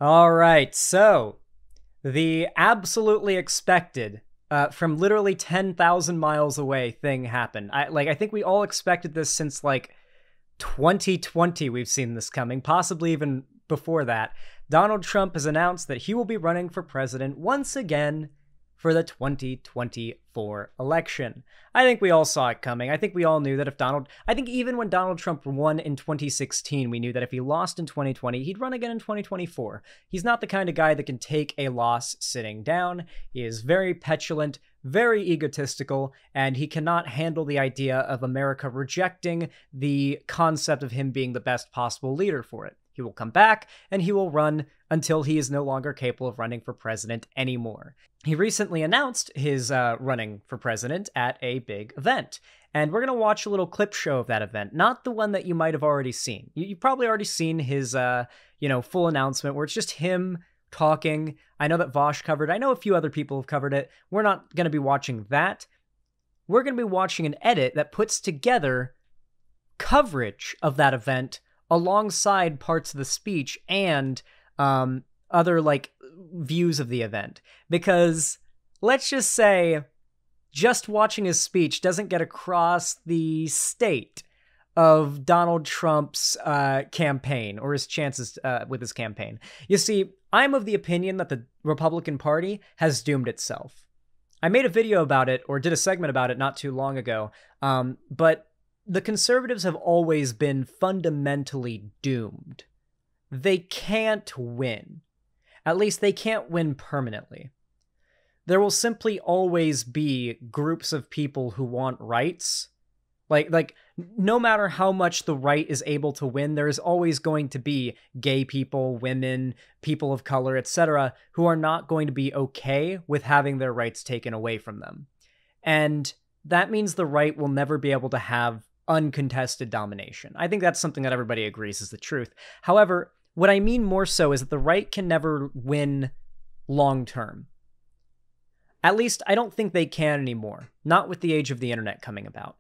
All right, so the absolutely expected, from literally 10,000 miles away thing happened. I think we all expected this since like 2020. We've seen this coming, possibly even before that. Donald Trump has announced that he will be running for president once again for the 2024 election. I think we all saw it coming. I think we all knew that I think even when Donald Trump won in 2016, we knew that if he lost in 2020, he'd run again in 2024. He's not the kind of guy that can take a loss sitting down. He is very petulant, very egotistical, and he cannot handle the idea of America rejecting the concept of him being the best possible leader for it. He will come back and he will run until he is no longer capable of running for president anymore. He recently announced his running for president at a big event. And we're going to watch a little clip show of that event, not the one that you might have already seen. You've probably already seen his, full announcement where it's just him talking. I know that Vosh covered it. I know a few other people have covered it. We're not going to be watching that. We're going to be watching an edit that puts together coverage of that event alongside parts of the speech and other views of the event. Because let's just say just watching his speech doesn't get across the state of Donald Trump's campaign or his chances with his campaign. You see, I'm of the opinion that the Republican Party has doomed itself. I made a video about it, or did a segment about it not too long ago, but the conservatives have always been fundamentally doomed. They can't win. At least they can't win permanently. There will simply always be groups of people who want rights. Like no matter how much the right is able to win, there is always going to be gay people, women, people of color, etc., who are not going to be okay with having their rights taken away from them. And that means the right will never be able to have uncontested domination. I think that's something that everybody agrees is the truth. However, what I mean more so is that the right can never win long term. At least I don't think they can anymore, not with the age of the internet coming about.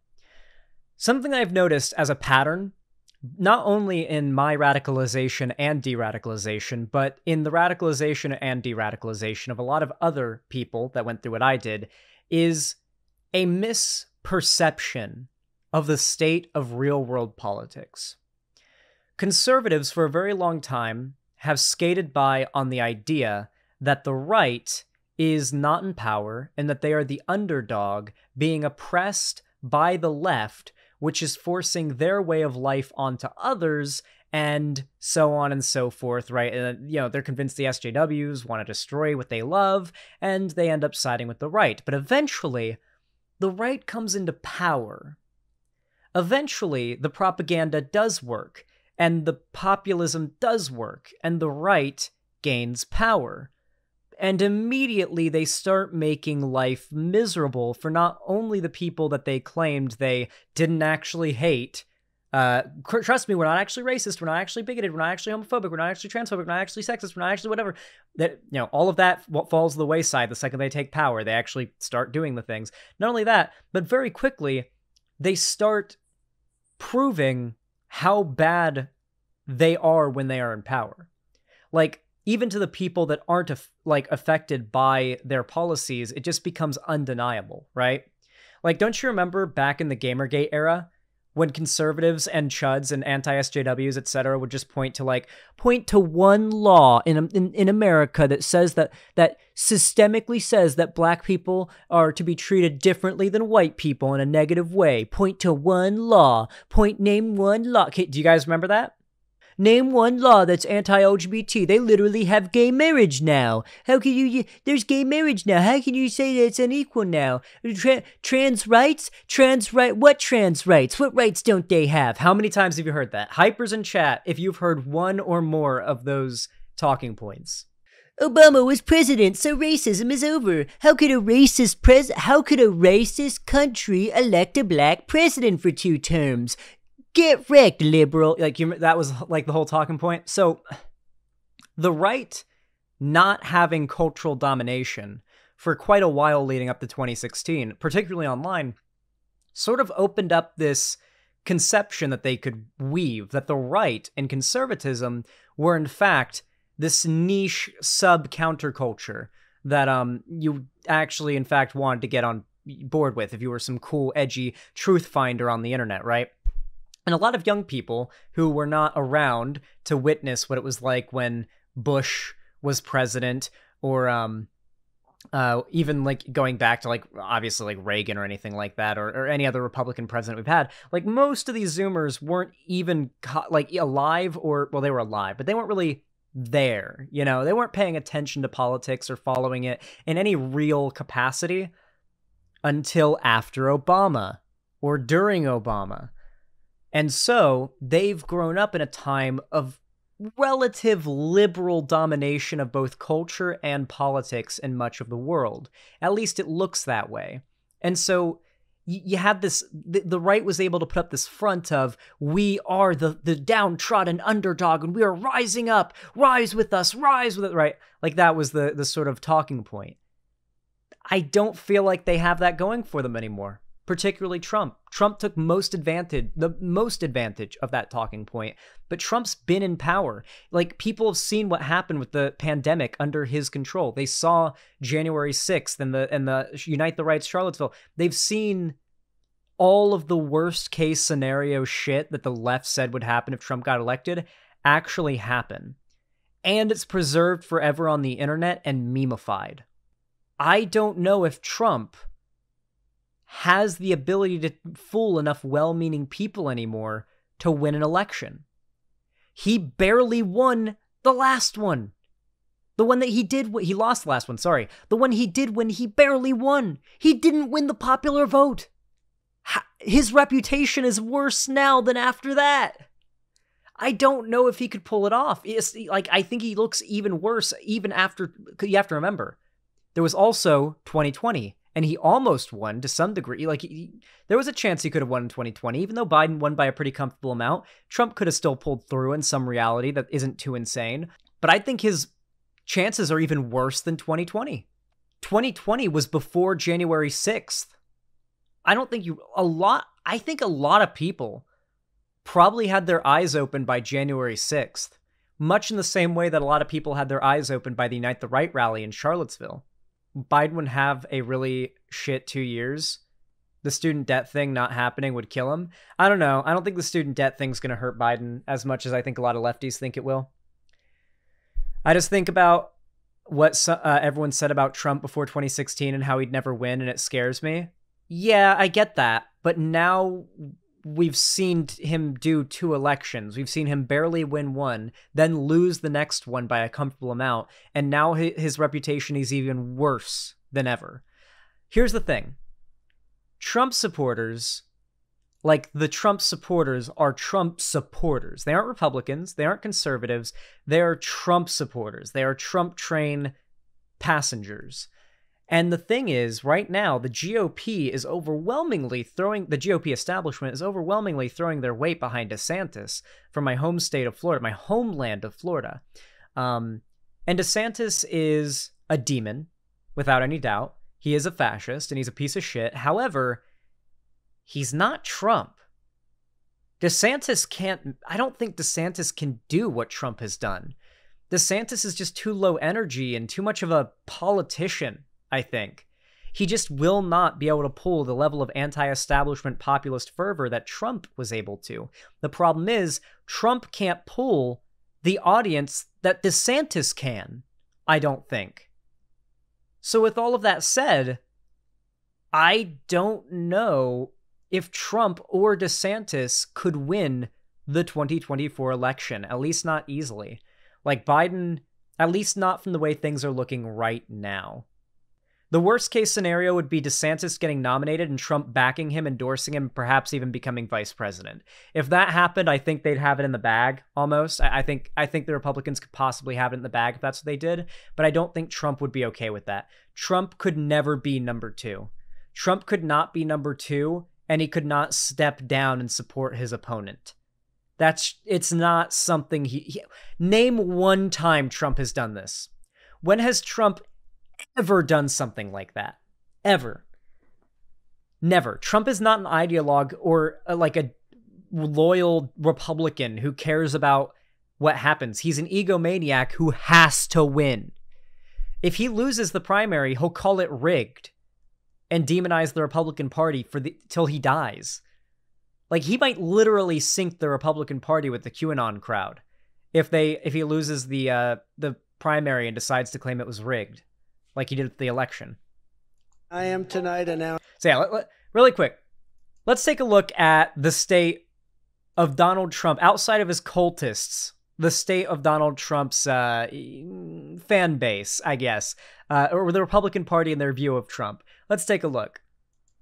Something I've noticed as a pattern, not only in my radicalization and de-radicalization, but in the radicalization and de-radicalization of a lot of other people that went through what I did, is a misperception of the state of real-world politics. Conservatives, for a very long time, have skated by on the idea that the right is not in power and that they are the underdog being oppressed by the left, which is forcing their way of life onto others, and so on and so forth, right? And, they're convinced the SJWs want to destroy what they love, and they end up siding with the right. But eventually, the right comes into power. Eventually, the propaganda does work, and the populism does work, and the right gains power. And immediately they start making life miserable for not only the people that they claimed they didn't actually hate. Trust me, we're not actually racist, we're not actually bigoted, we're not actually homophobic, we're not actually transphobic, we're not actually sexist, we're not actually whatever. That, all of that falls to the wayside the second they take power. They actually start doing the things. Not only that, but very quickly, they start proving how bad they are when they are in power. Even to the people that aren't affected by their policies, it just becomes undeniable, right? Don't you remember back in the Gamergate era when conservatives and chuds and anti-SJWs, etc., would just point to one law in America that says that systemically says that black people are to be treated differently than white people in a negative way. Point to one law. Name one law. Okay, do you guys remember that? Name one law that's anti-LGBT. They literally have gay marriage now. How can you... There's gay marriage now. How can you say that it's unequal now? Trans rights? What trans rights? What rights don't they have? How many times have you heard that? Hypers in chat, if you've heard one or more of those talking points. Obama was president, so racism is over. How could a racist country elect a black president for 2 terms? Get wrecked, liberal. That was the whole talking point. So the right not having cultural domination for quite a while leading up to 2016, particularly online, sort of opened up this conception that they could weave, that the right and conservatism were in fact this niche sub counterculture that you actually in fact wanted to get on board with if you were some cool edgy truth finder on the internet, right? And a lot of young people who were not around to witness what it was like when Bush was president, or even like going back to like obviously like Reagan or anything like that, or any other Republican president we've had. Like most of these Zoomers weren't even like alive, or well, they were alive, but they weren't really there. You know, they weren't paying attention to politics or following it in any real capacity until after Obama or during Obama. And so they've grown up in a time of relative liberal domination of both culture and politics in much of the world. At least it looks that way. And so you have this, the right was able to put up this front of, we are the downtrodden underdog and we are rising up, rise with us, rise with it, right? Like that was the sort of talking point. I don't feel like they have that going for them anymore. Particularly Trump. Trump took the most advantage of that talking point, but Trump's been in power. Like, people have seen what happened with the pandemic under his control. They saw January 6th and the Unite the Right's Charlottesville. They've seen all of the worst case scenario shit that the left said would happen if Trump got elected actually happen. And it's preserved forever on the internet and memeified. I don't know if Trump has the ability to fool enough well-meaning people anymore to win an election. He barely won the last one. The one that he lost the last one, sorry. The one he did win, he barely won. He didn't win the popular vote. His reputation is worse now than after that. I don't know if he could pull it off. I think he looks even worse even after, you have to remember, there was also 2020. And he almost won to some degree. Like, there was a chance he could have won in 2020. Even though Biden won by a pretty comfortable amount, Trump could have still pulled through in some reality that isn't too insane. But I think his chances are even worse than 2020. 2020 was before January 6th. I think a lot of people probably had their eyes open by January 6th. Much in the same way that a lot of people had their eyes open by the Unite the Right rally in Charlottesville. Biden would have a really shit 2 years. The student debt thing not happening would kill him. I don't know. I don't think the student debt thing's going to hurt Biden as much as I think a lot of lefties think it will. I just think about what everyone said about Trump before 2016 and how he'd never win, and it scares me. Yeah, I get that. But now we've seen him do 2 elections. We've seen him barely win one, then lose the next one by a comfortable amount, and now his reputation is even worse than ever. Here's the thing. Trump supporters, like the Trump supporters, are Trump supporters. They aren't Republicans. They aren't conservatives. They are Trump supporters. They are Trump train passengers. And the thing is, right now, the GOP establishment is overwhelmingly throwing their weight behind DeSantis from my home state of Florida, my homeland of Florida. And DeSantis is a demon, without any doubt. He is a fascist, and he's a piece of shit. However, he's not Trump. I don't think DeSantis can do what Trump has done. DeSantis is just too low energy and too much of a politician, I think. He just will not be able to pull the level of anti-establishment populist fervor that Trump was able to. The problem is, Trump can't pull the audience that DeSantis can, I don't think. So with all of that said, I don't know if Trump or DeSantis could win the 2024 election, at least not easily. Like Biden, at least not from the way things are looking right now. The worst case scenario would be DeSantis getting nominated and Trump backing him, endorsing him, perhaps even becoming vice president. If that happened, I think they'd have it in the bag, almost. I think the Republicans could possibly have it in the bag if that's what they did, but I don't think Trump would be okay with that. Trump could never be number 2. Trump could not be number 2, and he could not step down and support his opponent. It's not something name one time Trump has done this. When has Trump ever done something like that? Ever. Never. Trump is not an ideologue or like a loyal Republican who cares about what happens. He's an egomaniac who has to win. If he loses the primary, he'll call it rigged and demonize the Republican Party till he dies. Like, he might literally sink the Republican Party with the QAnon crowd if he loses the primary and decides to claim it was rigged, like he did at the election. I am tonight announcing. So yeah, really quick, let's take a look at the state of Donald Trump outside of his cultists. The state of Donald Trump's fan base, I guess, or the Republican Party and their view of Trump. Let's take a look.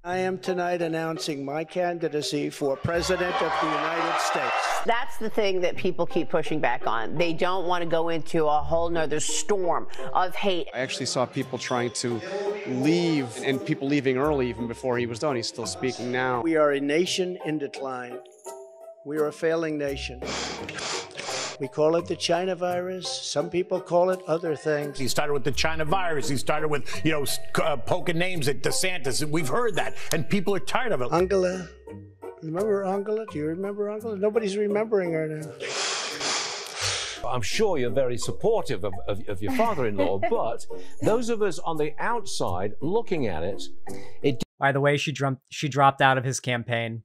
I am tonight announcing my candidacy for President of the United States. That's the thing that people keep pushing back on. They don't want to go into a whole nother storm of hate. I actually saw people trying to leave and people leaving early even before he was done. He's still speaking now. We are a nation in decline. We are a failing nation. We call it the China virus. Some people call it other things. He started with the China virus. He started with, poking names at DeSantis. We've heard that, and people are tired of it. Angela. Remember Angela? Do you remember Angela? Nobody's remembering her now. I'm sure you're very supportive of your father-in-law, but those of us on the outside looking at it... By the way, she dropped out of his campaign.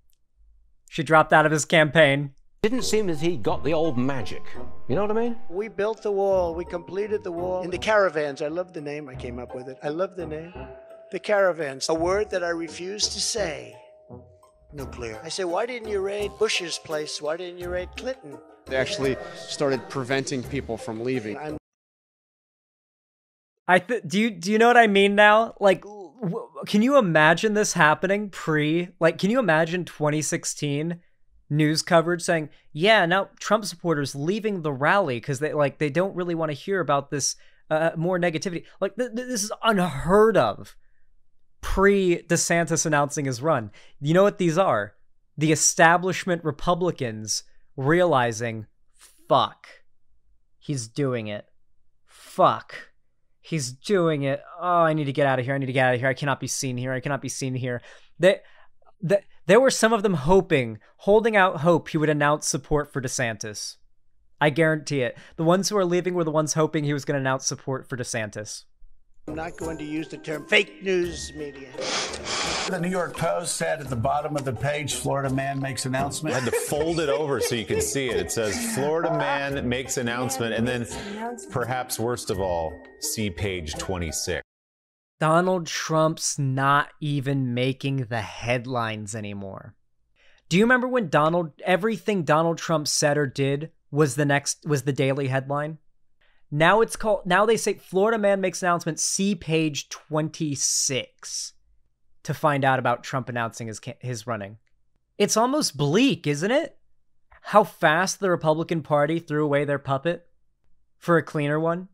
She dropped out of his campaign. Didn't seem that he got the old magic. You know what I mean? We built the wall. We completed the wall. In the caravans. I love the name. I came up with it. I love the name. The caravans. A word that I refuse to say. Nuclear. I say, why didn't you raid Bush's place? Why didn't you raid Clinton? They actually started preventing people from leaving. Do you know what I mean now? Like, can you imagine this happening can you imagine 2016 news coverage saying, yeah, now Trump supporters leaving the rally because they don't really want to hear about this more negativity. Like, this is unheard of pre-DeSantis announcing his run. You know what these are? The establishment Republicans realizing, fuck, he's doing it. Fuck, he's doing it. Oh, I need to get out of here. I need to get out of here. I cannot be seen here. I cannot be seen here. There were some of them holding out hope he would announce support for DeSantis. I guarantee it. The ones who are leaving were the ones hoping he was going to announce support for DeSantis. I'm not going to use the term fake news media. The New York Post said at the bottom of the page, Florida man makes announcement. I had to fold it over so you could see it. It says, Florida man makes announcement. And then, perhaps worst of all, see page 26. Donald Trump's not even making the headlines anymore. Do you remember when everything Donald Trump said or did was the daily headline? Now they say Florida man makes announcement, see page 26 to find out about Trump announcing his running. It's almost bleak, isn't it? How fast the Republican Party threw away their puppet for a cleaner one.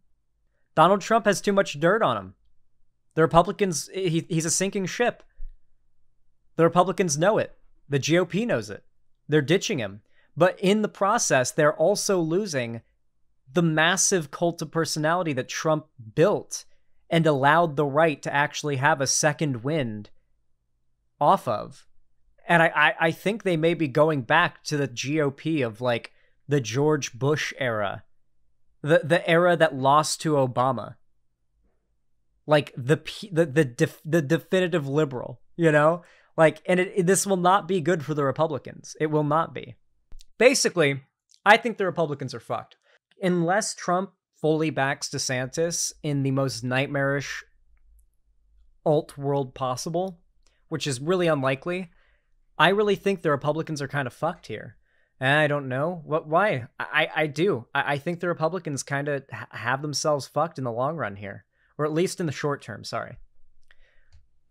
Donald Trump has too much dirt on him. The Republicans, he's a sinking ship. The Republicans know it. The GOP knows it. They're ditching him. But in the process, they're also losing the massive cult of personality that Trump built and allowed the right to actually have a second wind off of. And I think they may be going back to the GOP of like the George Bush era. The era that lost to Obama. Like the definitive liberal, you know? Like, and this will not be good for the Republicans. It will not be. Basically, I think the Republicans are fucked. Unless Trump fully backs DeSantis in the most nightmarish alt world possible, which is really unlikely, I really think the Republicans are kind of fucked here. And I don't know why. I do. I think the Republicans kind of have themselves fucked in the long run here. Or at least in the short term, sorry.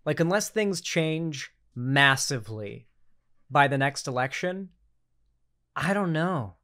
Like, unless things change massively by the next election, I don't know.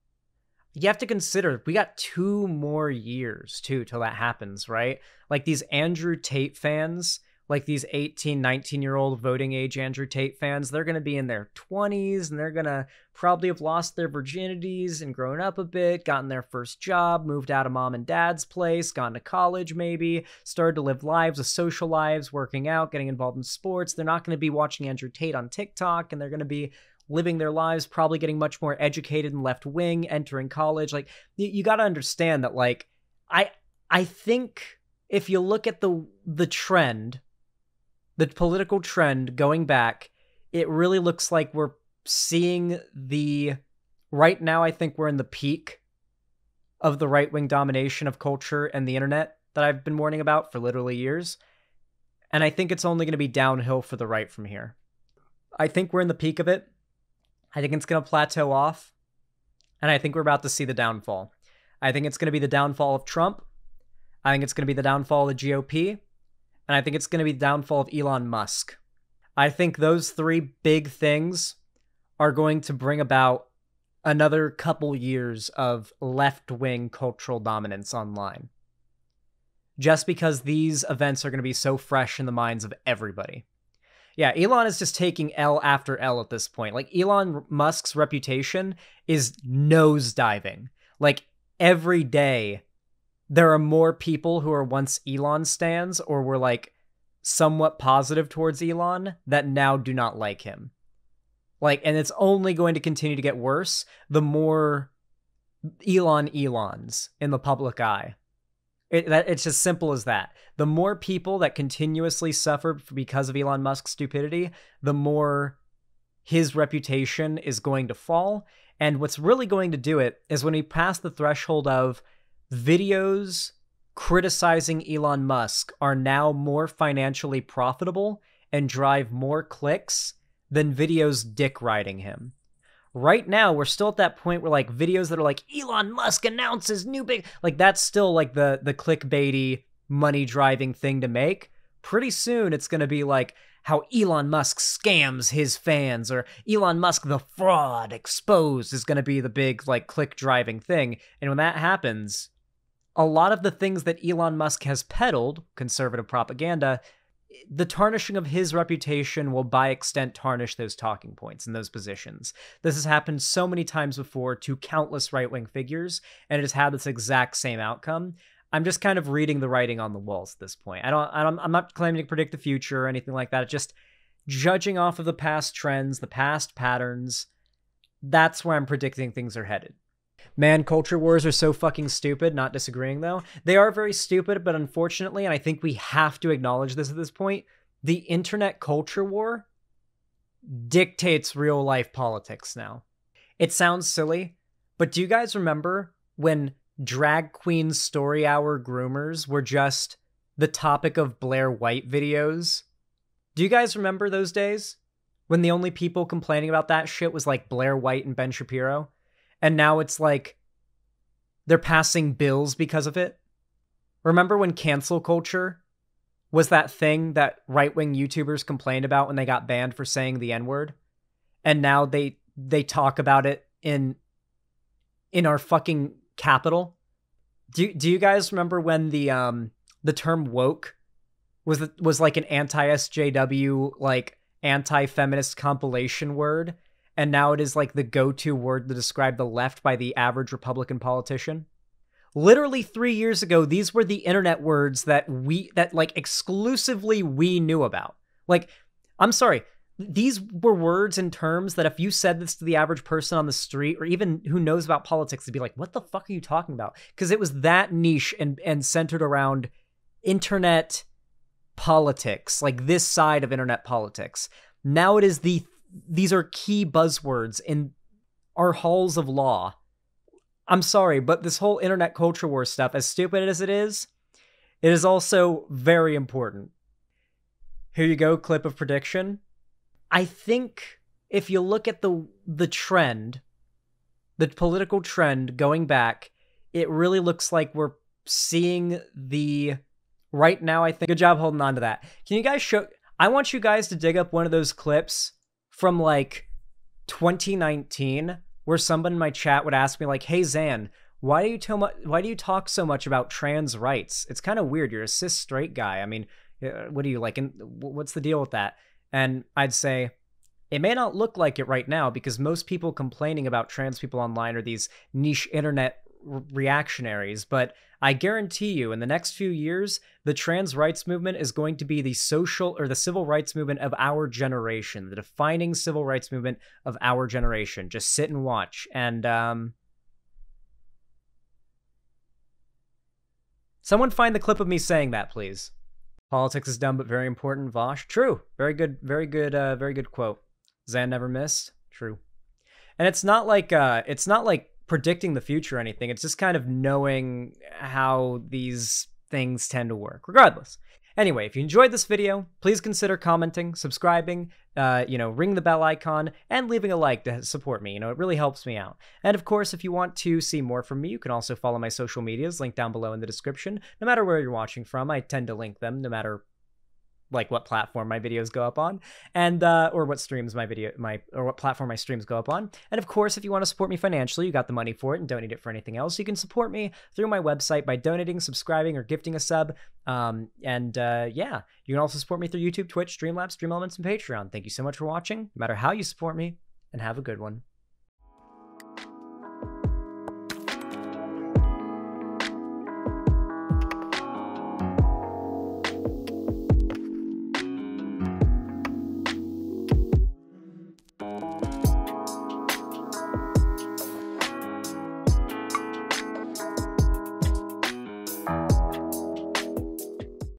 You have to consider, we got 2 more years, too, till that happens, right? Like, these Andrew Tate fans, like these 18, 19-year-old voting age Andrew Tate fans, they're going to be in their 20s, and they're going to probably have lost their virginities and grown up a bit, gotten their first job, moved out of mom and dad's place, gone to college maybe, started to live lives, social lives, working out, getting involved in sports. They're not going to be watching Andrew Tate on TikTok, and they're going to be living their lives, probably getting much more educated and left wing, entering college. Like, you got to understand that, like, I think if you look at the trend, the political trend going back, it really looks like we're seeing right now, I think we're in the peak of the right-wing domination of culture and the internet that I've been warning about for literally years. And I think it's only going to be downhill for the right from here. I think we're in the peak of it. I think it's going to plateau off. And I think we're about to see the downfall. I think it's going to be the downfall of Trump. I think it's going to be the downfall of the GOP. And I think it's going to be the downfall of Elon Musk. I think those three big things are going to bring about another couple years of left-wing cultural dominance online. Just because these events are going to be so fresh in the minds of everybody. Yeah, Elon is just taking L after L at this point. Like, Elon Musk's reputation is nosediving. Like, every day, there are more people who are once Elon stans or were, like, somewhat positive towards Elon that now do not like him. Like, and it's only going to continue to get worse the more Elons in the public eye. It's as simple as that. The more people that continuously suffer because of Elon Musk's stupidity, the more his reputation is going to fall. And what's really going to do it is when we pass the threshold of videos criticizing Elon Musk are now more financially profitable and drive more clicks than videos dick riding him. Right now, we're still at that point where, like, videos that are like, Elon Musk announces new big... Like, that's still, like, the clickbaity, money-driving thing to make. Pretty soon, it's going to be, like, how Elon Musk scams his fans, or Elon Musk, the fraud exposed, is going to be the big, like, click-driving thing. And when that happens, a lot of the things that Elon Musk has peddled, conservative propaganda, the tarnishing of his reputation will by extent tarnish those talking points and those positions. This has happened so many times before to countless right-wing figures, and it has had this exact same outcome. I'm just kind of reading the writing on the walls at this point. I'm not claiming to predict the future or anything like that. Just judging off of the past trends, the past patterns. That's where I'm predicting things are headed. Man, culture wars are so fucking stupid, not disagreeing though. They are very stupid, but unfortunately, and I think we have to acknowledge this at this point, the internet culture war dictates real life politics now. It sounds silly, but do you guys remember when drag queen story hour groomers were just the topic of Blair White videos? Do you guys remember those days? When the only people complaining about that shit was like Blair White and Ben Shapiro? And now it's like they're passing bills because of it. Remember when cancel culture was that thing that right-wing YouTubers complained about when they got banned for saying the N-word? And now they talk about it in our fucking capital. Do you guys remember when the term woke was like an anti-SJW, like anti-feminist compilation word? And now it is like the go-to word to describe the left by the average Republican politician. Literally 3 years ago, these were the internet words that like exclusively we knew about. Like, I'm sorry, these were words and terms that if you said this to the average person on the street or even who knows about politics, they'd be like, what the fuck are you talking about? Because it was that niche and centered around internet politics, like this side of internet politics. Now it is these are key buzzwords in our halls of law. I'm sorry, but this whole internet culture war stuff, as stupid as it is also very important. Here you go, clip of prediction. I think if you look at the trend, the political trend going back, it really looks like we're seeing right now, I think. Good job holding on to that. Can you guys show... I want you guys to dig up one of those clips from like 2019 where someone in my chat would ask me like, hey Zan, why do you talk so much about trans rights? It's kind of weird. You're a cis straight guy. I mean, what do you like? And what's the deal with that? And I'd say, it may not look like it right now because most people complaining about trans people online are these niche internet reactionaries, but I guarantee you in the next few years, the trans rights movement is going to be the social or the civil rights movement of our generation, the defining civil rights movement of our generation. Just sit and watch. And someone find the clip of me saying that, please. Politics is dumb but very important. Vosh. True. Very good, very good quote. Zan never missed. True. And it's not like predicting the future or anything. It's just kind of knowing how these things tend to work. Regardless. Anyway, if you enjoyed this video, please consider commenting, subscribing, ring the bell icon, and leaving a like to support me. It really helps me out. And of course, if you want to see more from me, you can also follow my social medias, linked down below in the description. No matter where you're watching from, I tend to link them, no matter like what platform my videos go up on, and or what platform my streams go up on. And of course, if you want to support me financially, you got the money for it and donate it for anything else. You can support me through my website by donating, subscribing, or gifting a sub. Yeah, you can also support me through YouTube, Twitch, Streamlabs, Stream Elements, and Patreon. Thank you so much for watching, no matter how you support me, and have a good one.